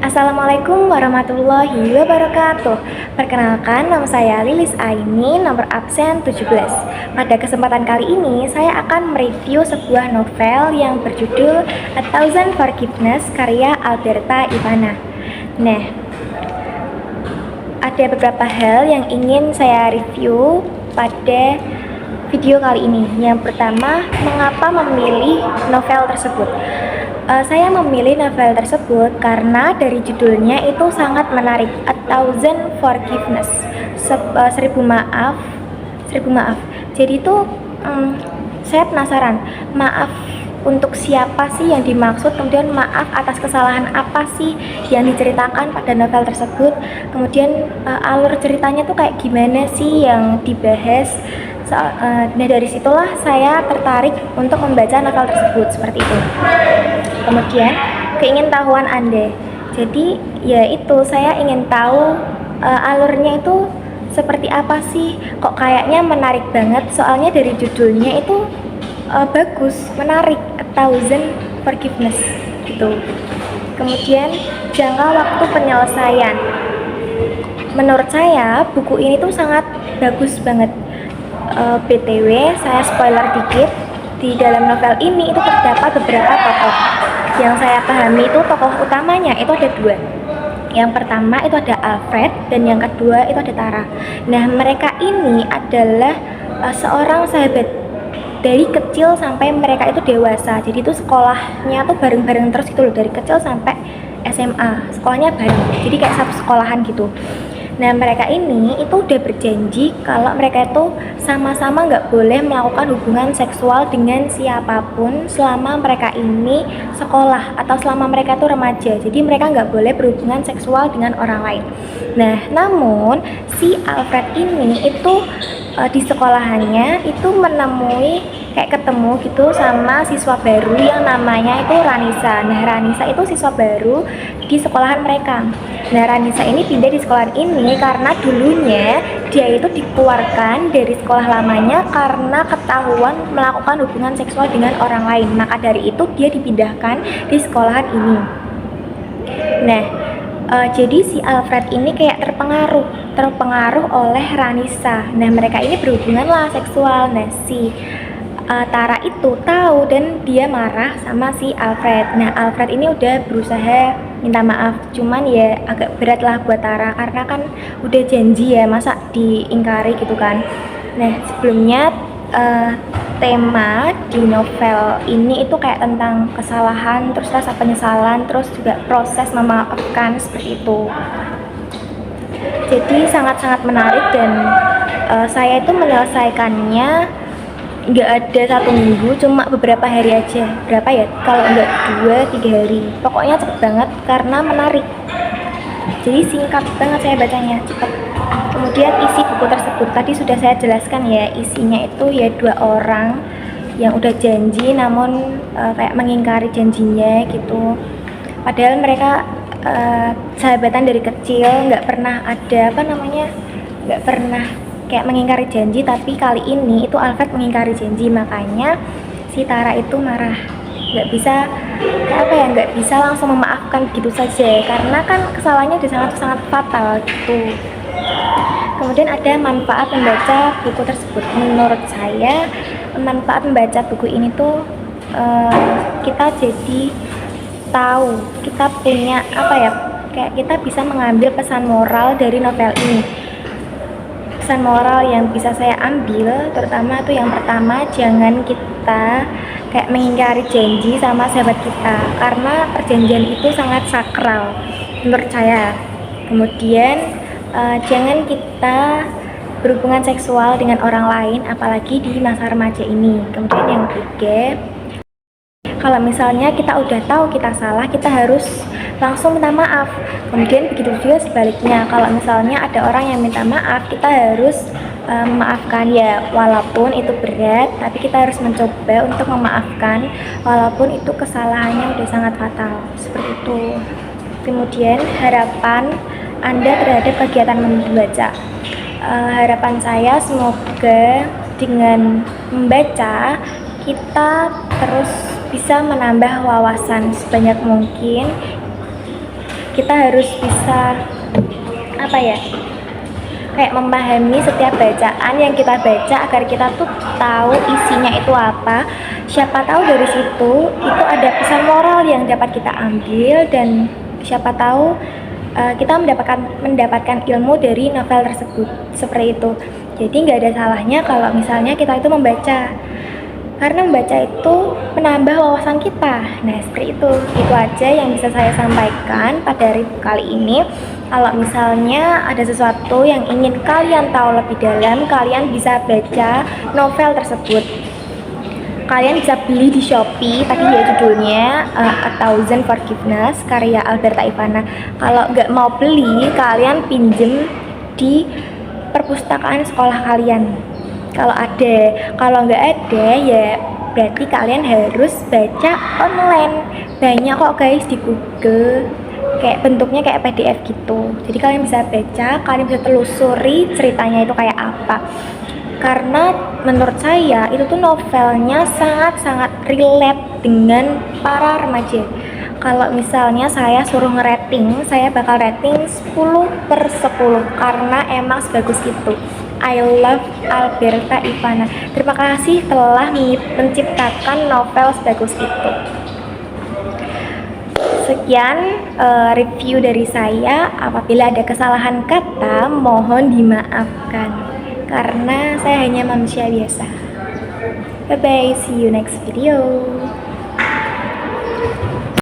Assalamualaikum warahmatullahi wabarakatuh. Perkenalkan, nama saya Lilis Aini, nomor absen 17. Pada kesempatan kali ini, saya akan mereview sebuah novel yang berjudul A Thousand Forgiveness karya Alberta Ivana. Nah, ada beberapa hal yang ingin saya review pada video kali ini. Yang pertama, mengapa memilih novel tersebut? Saya memilih novel tersebut karena dari judulnya itu sangat menarik. A Thousand Forgiveness, seribu maaf, seribu maaf. Jadi itu saya penasaran, maaf untuk siapa sih yang dimaksud, kemudian maaf atas kesalahan apa sih yang diceritakan pada novel tersebut, kemudian alur ceritanya tuh kayak gimana sih yang dibahas. Nah, dari situlah saya tertarik untuk membaca novel tersebut seperti itu. Kemudian keingintahuan Anda. Jadi ya itu, saya ingin tahu alurnya itu seperti apa sih. Kok kayaknya menarik banget, soalnya dari judulnya itu bagus, menarik, A Thousand Forgiveness gitu. Kemudian jangka waktu penyelesaian. Menurut saya buku ini tuh sangat bagus banget. BTW, saya spoiler dikit. Di dalam novel ini itu terdapat beberapa tokoh. Yang saya pahami itu tokoh utamanya itu ada dua. Yang pertama itu ada Alfred dan yang kedua itu ada Tara. Nah, mereka ini adalah seorang sahabat dari kecil sampai mereka itu dewasa. Jadi itu sekolahnya tuh bareng-bareng terus gitu loh, dari kecil sampai SMA. Sekolahnya bareng. Jadi kayak satu sekolahan gitu. Nah, mereka ini itu udah berjanji kalau mereka itu sama-sama nggak boleh melakukan hubungan seksual dengan siapapun selama mereka ini sekolah atau selama mereka itu remaja. Jadi mereka nggak boleh berhubungan seksual dengan orang lain. Nah, namun si Alfred ini itu di sekolahannya itu menemui kayak ketemu gitu sama siswa baru yang namanya itu Ranisa. Nah, Ranisa itu siswa baru di sekolahan mereka. Nah, Ranisa ini pindah di sekolah ini karena dulunya dia itu dikeluarkan dari sekolah lamanya karena ketahuan melakukan hubungan seksual dengan orang lain. Maka dari itu dia dipindahkan di sekolahan ini. Nah, jadi si Alfred ini kayak terpengaruh oleh Ranisa. Nah, mereka ini berhubungan lah seksual. Nah, si Tara itu tahu dan dia marah sama si Alfred. Nah, Alfred ini udah berusaha minta maaf, cuman ya agak berat lah buat Tara karena kan udah janji ya, masa diingkari gitu kan. Nah, sebelumnya tema di novel ini itu kayak tentang kesalahan, terus rasa penyesalan, terus juga proses memaafkan seperti itu. Jadi sangat-sangat menarik dan saya itu menyelesaikannya nggak ada 1 minggu, cuma beberapa hari aja. Berapa ya, kalau nggak 2-3 hari, pokoknya cepet banget karena menarik. Jadi singkat banget saya bacanya, cepet. Kemudian isi buku tersebut tadi sudah saya jelaskan ya, isinya itu ya 2 orang yang udah janji namun kayak mengingkari janjinya gitu. Padahal mereka sahabatan dari kecil, nggak pernah ada nggak pernah kayak mengingkari janji, tapi kali ini itu Alfred mengingkari janji, makanya si Tara itu marah. Nggak bisa langsung memaafkan gitu saja karena kan kesalahannya udah sangat fatal gitu. Kemudian ada manfaat membaca buku tersebut. Menurut saya manfaat membaca buku ini tuh kita jadi tahu, kita punya kayak kita bisa mengambil pesan moral dari novel ini. Pesan moral yang bisa saya ambil terutama tuh yang pertama, jangan kita kayak mengingkari janji sama sahabat kita karena perjanjian itu sangat sakral menurut saya. Kemudian jangan kita berhubungan seksual dengan orang lain apalagi di masa remaja ini. Kemudian yang ketiga, kalau misalnya kita udah tahu kita salah, kita harus langsung minta maaf. Kemudian begitu juga sebaliknya, kalau misalnya ada orang yang minta maaf, kita harus memaafkan ya, walaupun itu berat, tapi kita harus mencoba untuk memaafkan walaupun itu kesalahannya udah sangat fatal, seperti itu. Kemudian harapan Anda terhadap kegiatan membaca. Harapan saya semoga dengan membaca kita terus bisa menambah wawasan sebanyak mungkin kita harus bisa apa ya, kayak memahami setiap bacaan yang kita baca agar kita tuh tahu isinya itu apa. Siapa tahu dari situ itu ada pesan moral yang dapat kita ambil, dan siapa tahu kita mendapatkan ilmu dari novel tersebut, seperti itu. Jadi nggak ada salahnya kalau misalnya kita itu membaca, karena membaca itu menambah wawasan kita. Nah, seperti itu aja yang bisa saya sampaikan pada review kali ini. Kalau misalnya ada sesuatu yang ingin kalian tahu lebih dalam, kalian bisa baca novel tersebut. Kalian bisa beli di Shopee, tadi ya judulnya A Thousand Forgiveness karya Alberta Ivana. Kalau nggak mau beli, kalian pinjem di perpustakaan sekolah kalian kalau ada. Kalau nggak ada ya berarti kalian harus baca online. Banyak kok guys di Google, kayak bentuknya kayak PDF gitu. Jadi kalian bisa baca, kalian bisa telusuri ceritanya itu kayak apa. Karena menurut saya itu tuh novelnya sangat-sangat relate dengan para remaja. Kalau misalnya saya suruh ngerating, saya bakal rating 10/10 karena emang sebagus itu. I love Alberta Ivana. Terima kasih telah menciptakan novel sebagus itu. Sekian review dari saya. Apabila ada kesalahan kata, mohon dimaafkan karena saya hanya manusia biasa. Bye bye, see you next video.